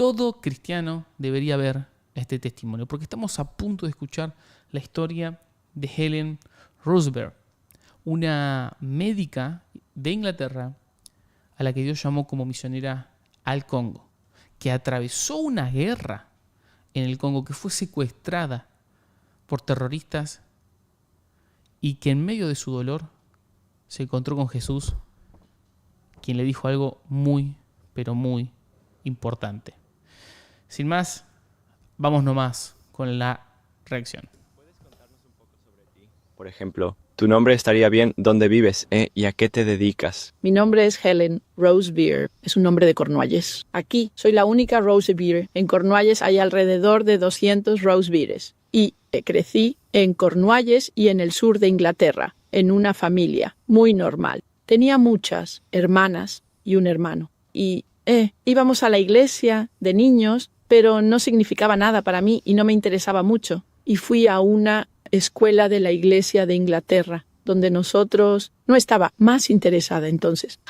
todo cristiano debería ver este testimonio, porque estamos a punto de escuchar la historia de Helen Roosevelt, una médica de Inglaterra a la que Dios llamó como misionera al Congo, que atravesó una guerra en el Congo, que fue secuestrada por terroristas y que en medio de su dolor se encontró con Jesús, quien le dijo algo muy, pero muy importante. Sin más, vamos nomás con la reacción. ¿Puedes contarnos un poco sobre ti? Por ejemplo, tu nombre estaría bien, ¿dónde vives, y a qué te dedicas? Mi nombre es Helen Roosevelt. Es un nombre de Cornualles. Aquí soy la única Roosevelt. En Cornualles hay alrededor de 200 Roosevelts. Y crecí en Cornualles y en el sur de Inglaterra, en una familia muy normal. Tenía muchas hermanas y un hermano. Y íbamos a la iglesia de niños, pero no significaba nada para mí y no me interesaba mucho. Y fui a una escuela de la iglesia de Inglaterra, donde nosotros no estaba más interesada entonces.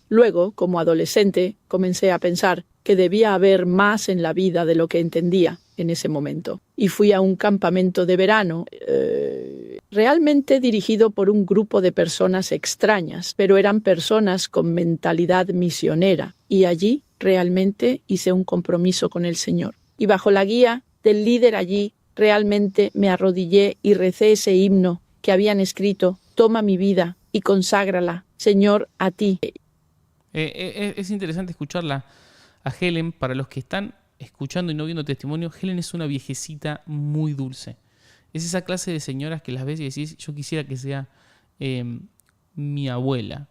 Luego, como adolescente, comencé a pensar que debía haber más en la vida de lo que entendía en ese momento. Y fui a un campamento de verano, realmente dirigido por un grupo de personas extrañas, pero eran personas con mentalidad misionera. Y allí realmente hice un compromiso con el Señor. Y bajo la guía del líder allí, realmente me arrodillé y recé ese himno que habían escrito: toma mi vida y conságrala, Señor, a ti. Es interesante escucharla a Helen. Para los que están escuchando y no viendo testimonio, Helen es una viejecita muy dulce. Es esa clase de señoras que las ves y decís, yo quisiera que sea mi abuela.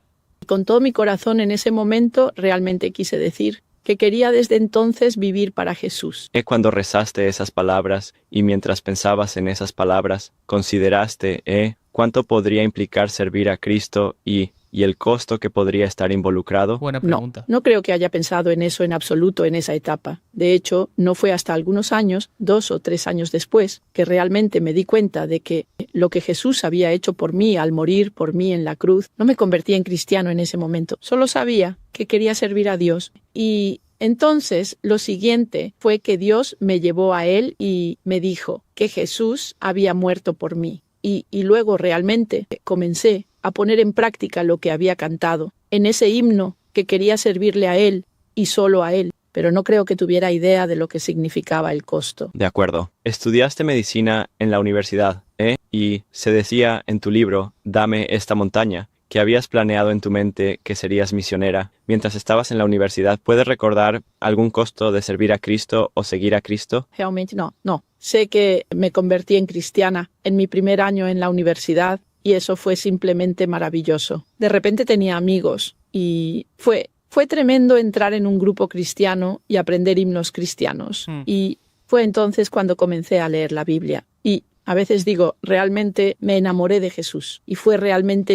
Con todo mi corazón en ese momento realmente quise decir que quería desde entonces vivir para Jesús. Cuando rezaste esas palabras y mientras pensabas en esas palabras, consideraste, cuánto podría implicar servir a Cristo y el costo que podría estar involucrado. Buena pregunta. No creo que haya pensado en eso en absoluto en esa etapa. De hecho, no fue hasta algunos años, 2 o 3 años después, que realmente me di cuenta de que lo que Jesús había hecho por mí al morir por mí en la cruz, no me convertí en cristiano en ese momento. Solo sabía que quería servir a Dios. Y entonces lo siguiente fue que Dios me llevó a Él y me dijo que Jesús había muerto por mí. Y luego realmente comencé a poner en práctica lo que había cantado en ese himno, que quería servirle a Él y solo a Él, pero no creo que tuviera idea de lo que significaba el costo. De acuerdo. Estudiaste medicina en la universidad, y se decía en tu libro, Dame esta montaña, que habías planeado en tu mente que serías misionera mientras estabas en la universidad. ¿Puedes recordar algún costo de servir a Cristo o seguir a Cristo? Realmente no. Sé que me convertí en cristiana en mi primer año en la universidad y eso fue simplemente maravilloso. De repente tenía amigos y fue tremendo entrar en un grupo cristiano y aprender himnos cristianos. Y fue entonces cuando comencé a leer la Biblia. Y a veces digo, realmente me enamoré de Jesús y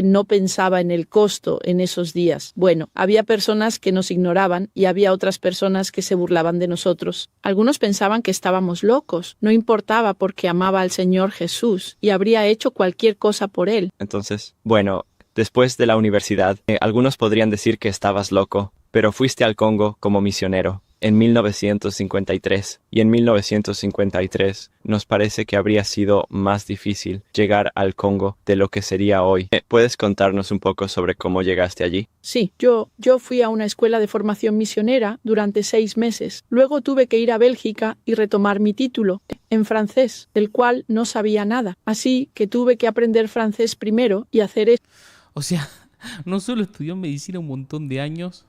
no pensaba en el costo en esos días. Bueno, había personas que nos ignoraban y había otras personas que se burlaban de nosotros. Algunos pensaban que estábamos locos, no importaba porque amaba al Señor Jesús y habría hecho cualquier cosa por Él. Entonces, bueno, después de la universidad, algunos podrían decir que estabas loco, pero fuiste al Congo como misionero en 1953, y en 1953 nos parece que habría sido más difícil llegar al Congo de lo que sería hoy. ¿Puedes contarnos un poco sobre cómo llegaste allí? Sí, yo fui a una escuela de formación misionera durante 6 meses. Luego tuve que ir a Bélgica y retomar mi título en francés, del cual no sabía nada. Así que tuve que aprender francés primero y hacer eso. O sea, no solo estudió medicina un montón de años,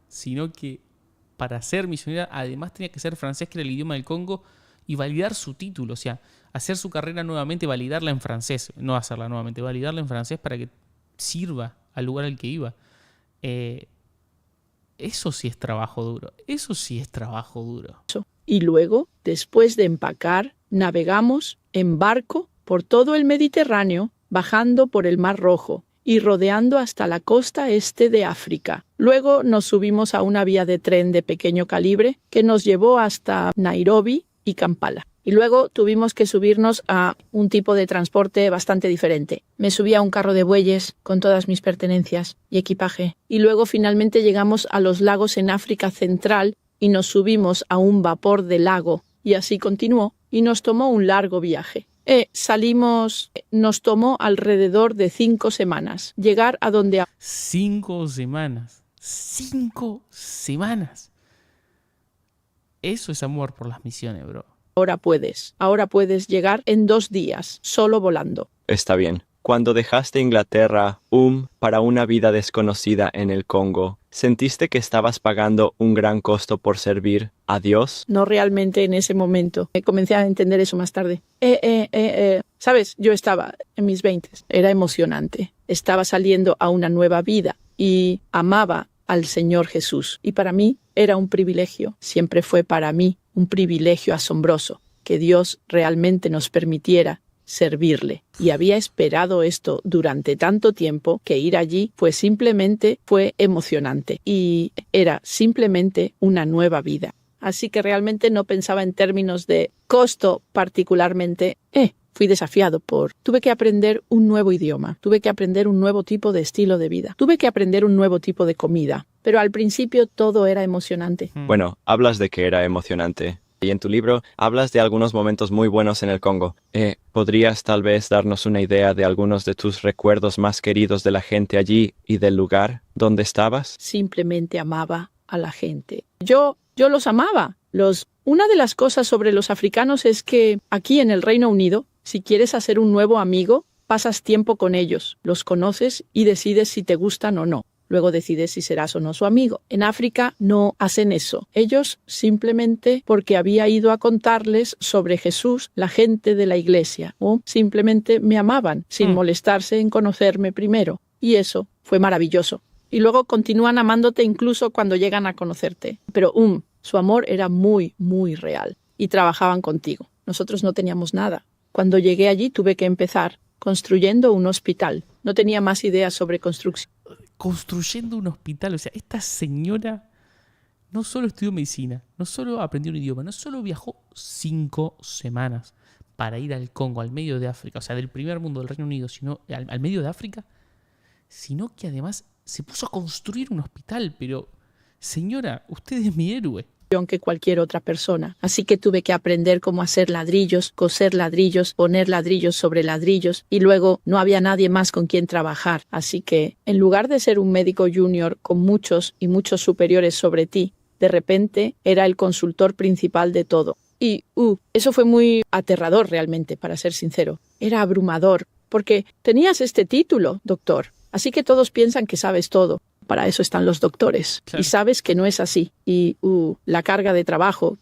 sino que para ser misionera además tenía que ser francés, que era el idioma del Congo, y validar su título. O sea, hacer su carrera nuevamente, validarla en francés. No hacerla nuevamente, validarla en francés para que sirva al lugar al que iba. Eso sí es trabajo duro. Y luego, después de empacar, navegamos en barco por todo el Mediterráneo, bajando por el Mar Rojo y rodeando hasta la costa este de África. Luego nos subimos a una vía de tren de pequeño calibre que nos llevó hasta Nairobi y Kampala. Y luego tuvimos que subirnos a un tipo de transporte bastante diferente. Me subí a un carro de bueyes con todas mis pertenencias y equipaje. Y luego finalmente llegamos a los lagos en África Central y nos subimos a un vapor de lago, y así continuó, y nos tomó un largo viaje. Nos tomó alrededor de 5 semanas llegar a donde 5 semanas. 5 semanas. Eso es amor por las misiones, bro. ahora puedes. Ahora puedes llegar en 2 días, solo volando. Está bien. Cuando dejaste Inglaterra, para una vida desconocida en el Congo, ¿sentiste que estabas pagando un gran costo por servir a Dios? No realmente en ese momento. Comencé a entender eso más tarde. ¿Sabes? Yo estaba en mis 20s. Era emocionante. Estaba saliendo a una nueva vida y amaba al Señor Jesús. Y para mí era un privilegio. Siempre fue para mí un privilegio asombroso que Dios realmente nos permitiera servirle. Y había esperado esto durante tanto tiempo que ir allí fue emocionante y era simplemente una nueva vida. Así que realmente no pensaba en términos de costo particularmente. Fui desafiado tuve que aprender un nuevo idioma, tuve que aprender un nuevo tipo de estilo de vida, tuve que aprender un nuevo tipo de comida. Pero al principio todo era emocionante. Bueno, hablas de que era emocionante. Y en tu libro hablas de algunos momentos muy buenos en el Congo. ¿Podrías tal vez darnos una idea de algunos de tus recuerdos más queridos de la gente allí y del lugar donde estabas? Simplemente amaba a la gente. Yo los amaba. Una de las cosas sobre los africanos es que aquí en el Reino Unido, si quieres hacer un nuevo amigo, pasas tiempo con ellos, los conoces y decides si te gustan o no. Luego decides si serás o no su amigo. En África no hacen eso. Ellos simplemente porque había ido a contarles sobre Jesús, la gente de la iglesia, o simplemente me amaban sin molestarse en conocerme primero. Y eso fue maravilloso. Y luego continúan amándote incluso cuando llegan a conocerte. Pero su amor era muy, muy real. Y trabajaban contigo. Nosotros no teníamos nada. Cuando llegué allí tuve que empezar construyendo un hospital. No tenía más ideas sobre construcción. Construyendo un hospital. O sea, esta señora no solo estudió medicina, no solo aprendió un idioma, no solo viajó 5 semanas para ir al Congo, al medio de África, o sea, del primer mundo del Reino Unido, sino al medio de África, sino que además se puso a construir un hospital. Pero, señora, usted es mi héroe. Que cualquier otra persona. Así que tuve que aprender cómo hacer ladrillos, coser ladrillos, poner ladrillos sobre ladrillos y luego no había nadie más con quien trabajar. Así que en lugar de ser un médico junior con muchos y muchos superiores sobre ti, de repente era el consultor principal de todo. Y eso fue muy aterrador realmente, para ser sincero. Era abrumador porque tenías este título, doctor. Así que todos piensan que sabes todo. Para eso están los doctores. Claro. Y sabes que no es así. Y la carga de trabajo,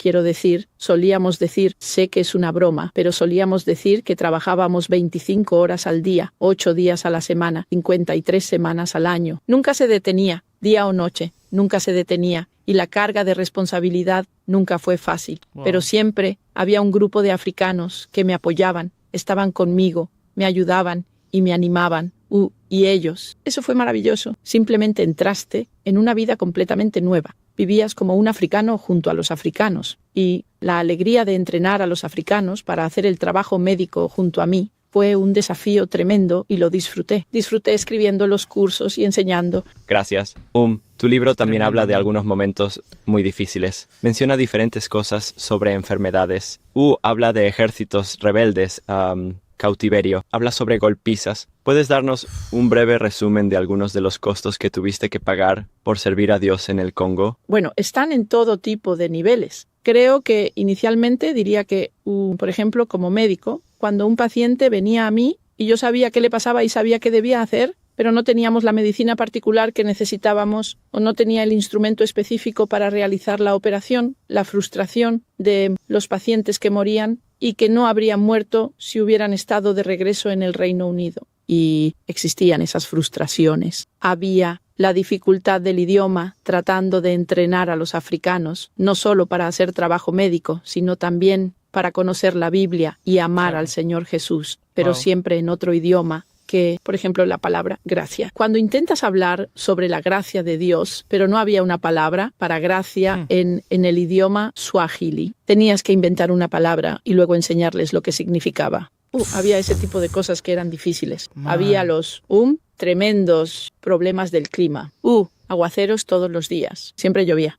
solíamos decir, sé que es una broma, pero solíamos decir que trabajábamos 25 horas al día, 8 días a la semana, 53 semanas al año. Nunca se detenía, día o noche, nunca se detenía. Y la carga de responsabilidad nunca fue fácil. Wow. Pero siempre había un grupo de africanos que me apoyaban, estaban conmigo, me ayudaban y me animaban. Y ellos. Eso fue maravilloso. Simplemente entraste en una vida completamente nueva. Vivías como un africano junto a los africanos. Y la alegría de entrenar a los africanos para hacer el trabajo médico junto a mí fue un desafío tremendo y lo disfruté. Disfruté escribiendo los cursos y enseñando. Gracias. Tu libro también habla de algunos momentos muy difíciles. Menciona diferentes cosas sobre enfermedades. Habla de ejércitos rebeldes, cautiverio. Habla sobre golpizas. ¿Puedes darnos un breve resumen de algunos de los costos que tuviste que pagar por servir a Dios en el Congo? Bueno, están en todo tipo de niveles. Creo que inicialmente diría que, por ejemplo, como médico, cuando un paciente venía a mí y yo sabía qué le pasaba y sabía qué debía hacer, pero no teníamos la medicina particular que necesitábamos o no tenía el instrumento específico para realizar la operación, la frustración de los pacientes que morían y que no habrían muerto si hubieran estado de regreso en el Reino Unido. Y existían esas frustraciones. Había la dificultad del idioma tratando de entrenar a los africanos, no solo para hacer trabajo médico, sino también para conocer la Biblia y amar al Señor Jesús, pero siempre en otro idioma que, por ejemplo, la palabra gracia. Cuando intentas hablar sobre la gracia de Dios, pero no había una palabra para gracia en el idioma suajili, tenías que inventar una palabra y luego enseñarles lo que significaba. Había ese tipo de cosas que eran difíciles. Había los tremendos problemas del clima. Aguaceros todos los días. Siempre llovía.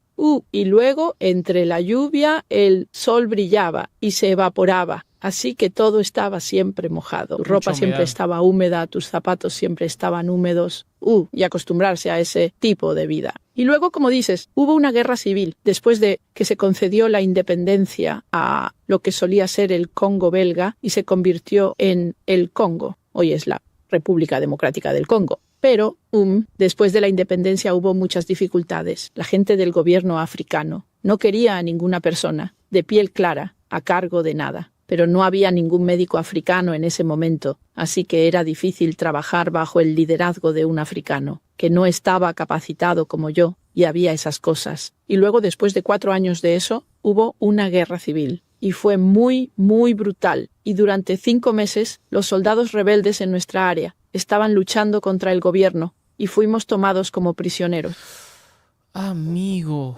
Y luego, entre la lluvia, el sol brillaba y se evaporaba. Así que todo estaba siempre mojado. Tu ropa siempre estaba húmeda, tus zapatos siempre estaban húmedos. Y acostumbrarse a ese tipo de vida. Y luego, como dices, hubo una guerra civil después de que se concedió la independencia a lo que solía ser el Congo belga y se convirtió en el Congo. Hoy es la República Democrática del Congo. Pero, después de la independencia hubo muchas dificultades. La gente del gobierno africano no quería a ninguna persona de piel clara a cargo de nada. Pero no había ningún médico africano en ese momento, así que era difícil trabajar bajo el liderazgo de un africano, que no estaba capacitado como yo, y había esas cosas. Y luego, después de 4 años de eso, hubo una guerra civil. Y fue muy, muy brutal. Y durante 5 meses, los soldados rebeldes en nuestra área estaban luchando contra el gobierno, y fuimos tomados como prisioneros. Amigo.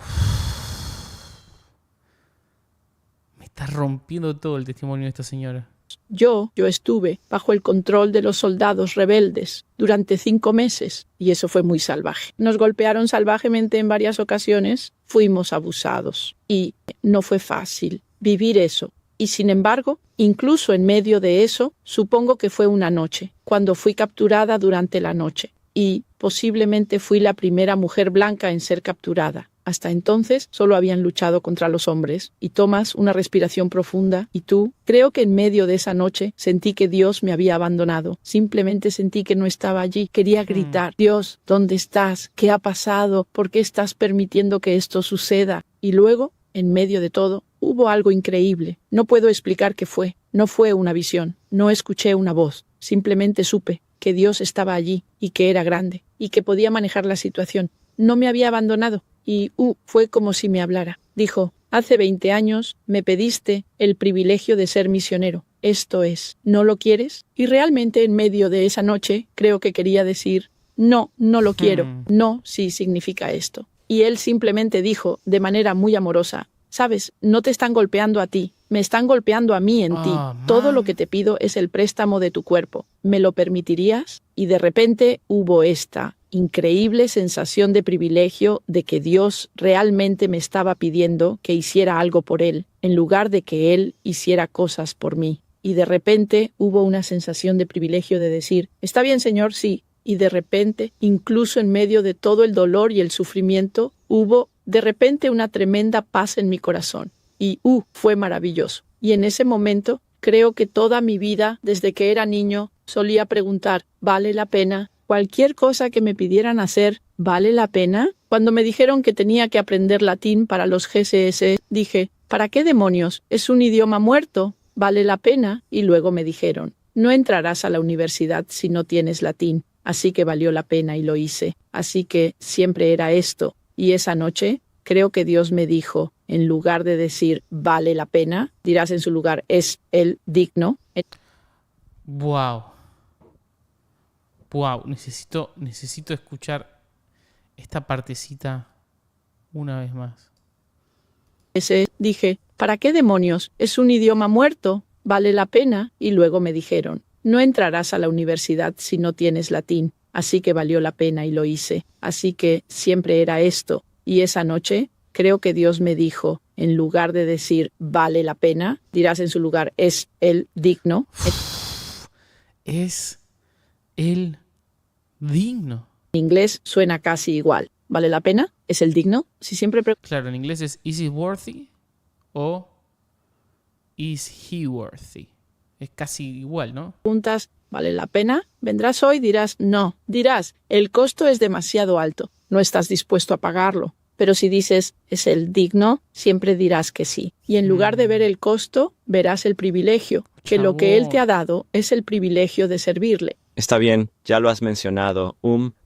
Está rompiendo todo el testimonio de esta señora. Yo estuve bajo el control de los soldados rebeldes durante 5 meses y eso fue muy salvaje. Nos golpearon salvajemente en varias ocasiones, fuimos abusados y no fue fácil vivir eso. Y sin embargo, incluso en medio de eso, supongo que fue una noche, cuando fui capturada durante la noche y posiblemente fui la primera mujer blanca en ser capturada. Hasta entonces solo habían luchado contra los hombres. Y tomas una respiración profunda y tú, creo que en medio de esa noche sentí que Dios me había abandonado. Simplemente sentí que no estaba allí. Quería gritar, Dios, ¿dónde estás? ¿Qué ha pasado? ¿Por qué estás permitiendo que esto suceda? Y luego, en medio de todo, hubo algo increíble. No puedo explicar qué fue. No fue una visión. No escuché una voz. Simplemente supe que Dios estaba allí y que era grande y que podía manejar la situación. No me había abandonado. Y fue como si me hablara. Dijo, hace 20 años me pediste el privilegio de ser misionero. Esto es, ¿no lo quieres? Y realmente en medio de esa noche creo que quería decir, no, no lo quiero. No, sí significa esto. Y él simplemente dijo, de manera muy amorosa, sabes, no te están golpeando a ti, me están golpeando a mí en ti. Todo lo que te pido es el préstamo de tu cuerpo. ¿Me lo permitirías? Y de repente hubo esta increíble sensación de privilegio de que Dios realmente me estaba pidiendo que hiciera algo por Él, en lugar de que Él hiciera cosas por mí. Y de repente hubo una sensación de privilegio de decir, está bien, Señor, sí. Y de repente, incluso en medio de todo el dolor y el sufrimiento, hubo de repente una tremenda paz en mi corazón. Y fue maravilloso. Y en ese momento, creo que toda mi vida, desde que era niño, solía preguntar, ¿vale la pena? Cualquier cosa que me pidieran hacer, ¿vale la pena? Cuando me dijeron que tenía que aprender latín para los GCS, dije, ¿para qué demonios? Es un idioma muerto, ¿vale la pena? Y luego me dijeron, no entrarás a la universidad si no tienes latín. Así que valió la pena y lo hice. Así que siempre era esto. Y esa noche, creo que Dios me dijo, en lugar de decir, ¿vale la pena? Dirás en su lugar, ¿es él digno? Wow. Wow, necesito escuchar esta partecita una vez más. Dije, ¿para qué demonios? Es un idioma muerto, ¿vale la pena? Y luego me dijeron, no entrarás a la universidad si no tienes latín. Así que valió la pena y lo hice. Así que siempre era esto. Y esa noche, creo que Dios me dijo, en lugar de decir, ¿vale la pena? Dirás en su lugar, ¿es él digno? Es él digno. En inglés suena casi igual. ¿Vale la pena? ¿Es el digno? Si siempre Claro, en inglés es is it worthy o is he worthy. Es casi igual, ¿no? Preguntas, ¿vale la pena? Vendrás hoy, dirás no. Dirás, el costo es demasiado alto. No estás dispuesto a pagarlo. Pero si dices, ¿es el digno? Siempre dirás que sí. Y en lugar de ver el costo, verás el privilegio. Que lo que Él te ha dado es el privilegio de servirle. Está bien, ya lo has mencionado,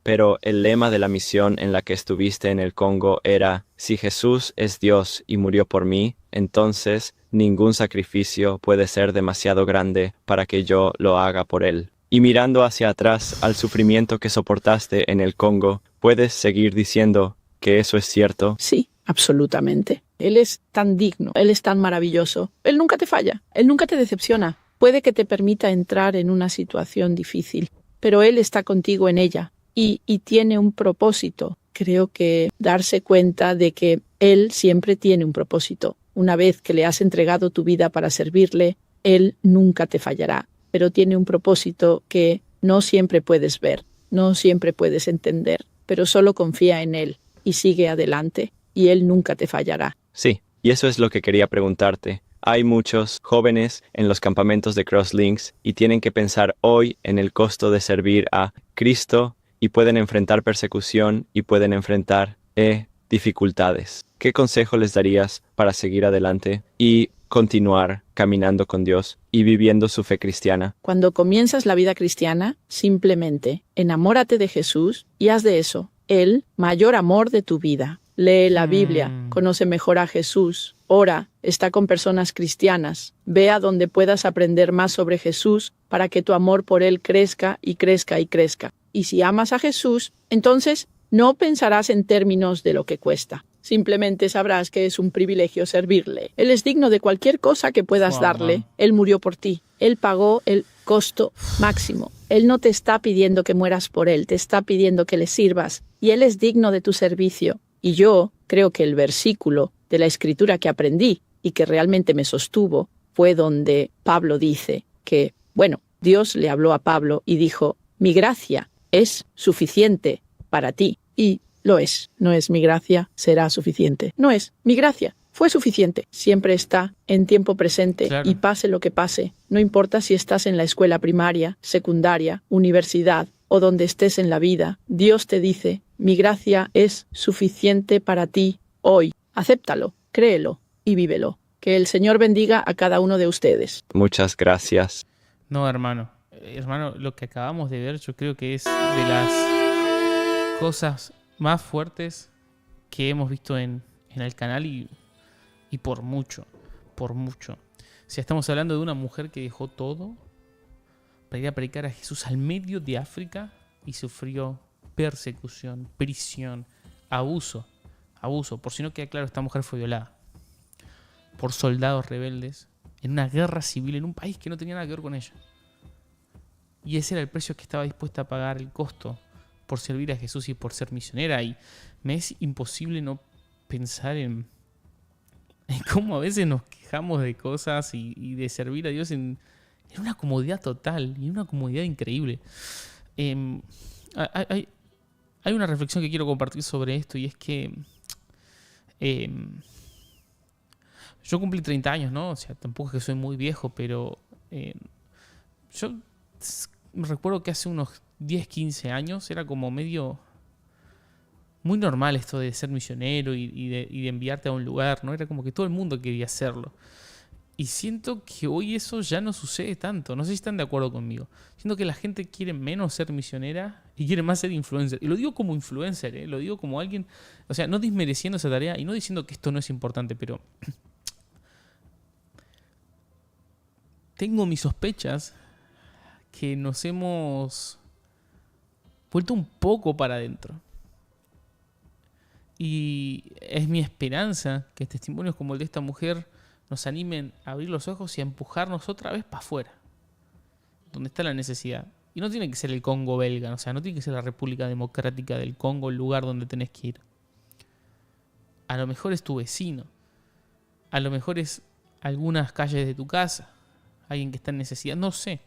pero el lema de la misión en la que estuviste en el Congo era, si Jesús es Dios y murió por mí, entonces ningún sacrificio puede ser demasiado grande para que yo lo haga por Él. Y mirando hacia atrás al sufrimiento que soportaste en el Congo, ¿puedes seguir diciendo que eso es cierto? Sí, absolutamente. Él es tan digno, Él es tan maravilloso. Él nunca te falla, Él nunca te decepciona. Puede que te permita entrar en una situación difícil, pero Él está contigo en ella y tiene un propósito creo que darse cuenta de que Él siempre tiene un propósito. Una vez que le has entregado tu vida para servirle, Él nunca te fallará, pero tiene un propósito que no siempre puedes ver, no siempre puedes entender, pero solo confía en Él y sigue adelante, y Él nunca te fallará. Sí, y eso es lo que quería preguntarte. Hay muchos jóvenes en los campamentos de Crosslinks y tienen que pensar hoy en el costo de servir a Cristo y pueden enfrentar persecución y pueden enfrentar dificultades. ¿Qué consejo les darías para seguir adelante y continuar caminando con Dios y viviendo su fe cristiana? Cuando comienzas la vida cristiana, simplemente enamórate de Jesús y haz de eso el mayor amor de tu vida. Lee la Biblia, conoce mejor a Jesús, ora, está con personas cristianas, ve a donde puedas aprender más sobre Jesús para que tu amor por Él crezca y crezca y crezca. Y si amas a Jesús, entonces no pensarás en términos de lo que cuesta. Simplemente sabrás que es un privilegio servirle. Él es digno de cualquier cosa que puedas darle. Él murió por ti. Él pagó el costo máximo. Él no te está pidiendo que mueras por Él, te está pidiendo que le sirvas. Y Él es digno de tu servicio. Y yo creo que el versículo de la Escritura que aprendí y que realmente me sostuvo fue donde Pablo dice que, Dios le habló a Pablo y dijo, mi gracia es suficiente para ti. Y lo es. No es mi gracia, será suficiente. No es. Mi gracia fue suficiente. Siempre está en tiempo presente. Claro. Y pase lo que pase. No importa si estás en la escuela primaria, secundaria, universidad o donde estés en la vida. Dios te dice, mi gracia es suficiente para ti hoy. Acéptalo, créelo y vívelo. Que el Señor bendiga a cada uno de ustedes. Muchas gracias. No, hermano. Hermano, lo que acabamos de ver yo creo que es de las cosas más fuertes que hemos visto en el canal y por mucho, por mucho. O sea, estamos hablando de una mujer que dejó todo para ir a predicar a Jesús al medio de África y sufrió persecución, prisión, abuso. Por si no queda claro, esta mujer fue violada por soldados rebeldes en una guerra civil en un país que no tenía nada que ver con ella. Y ese era el precio que estaba dispuesta a pagar, el costo por servir a Jesús y por ser misionera. Y me es imposible no pensar en cómo a veces nos quejamos de cosas y de servir a Dios en una comodidad total y en una comodidad increíble. Hay una reflexión que quiero compartir sobre esto y es que yo cumplí 30 años, ¿no? O sea, tampoco es que soy muy viejo, pero yo recuerdo que hace unos 10, 15 años era como medio muy normal esto de ser misionero y de enviarte a un lugar, ¿no? Era como que todo el mundo quería hacerlo. Y siento que hoy eso ya no sucede tanto. No sé si están de acuerdo conmigo. Siento que la gente quiere menos ser misionera y quiere más ser influencer. Y lo digo como influencer, lo digo como alguien, o sea, no desmereciendo esa tarea y no diciendo que esto no es importante, pero tengo mis sospechas que nos hemos vuelto un poco para adentro. Y es mi esperanza que testimonios como el de esta mujer nos animen a abrir los ojos y a empujarnos otra vez para afuera, donde está la necesidad. Y no tiene que ser el Congo belga, o sea, no tiene que ser la República Democrática del Congo el lugar donde tenés que ir. A lo mejor es tu vecino, a lo mejor es algunas calles de tu casa, alguien que está en necesidad, no sé,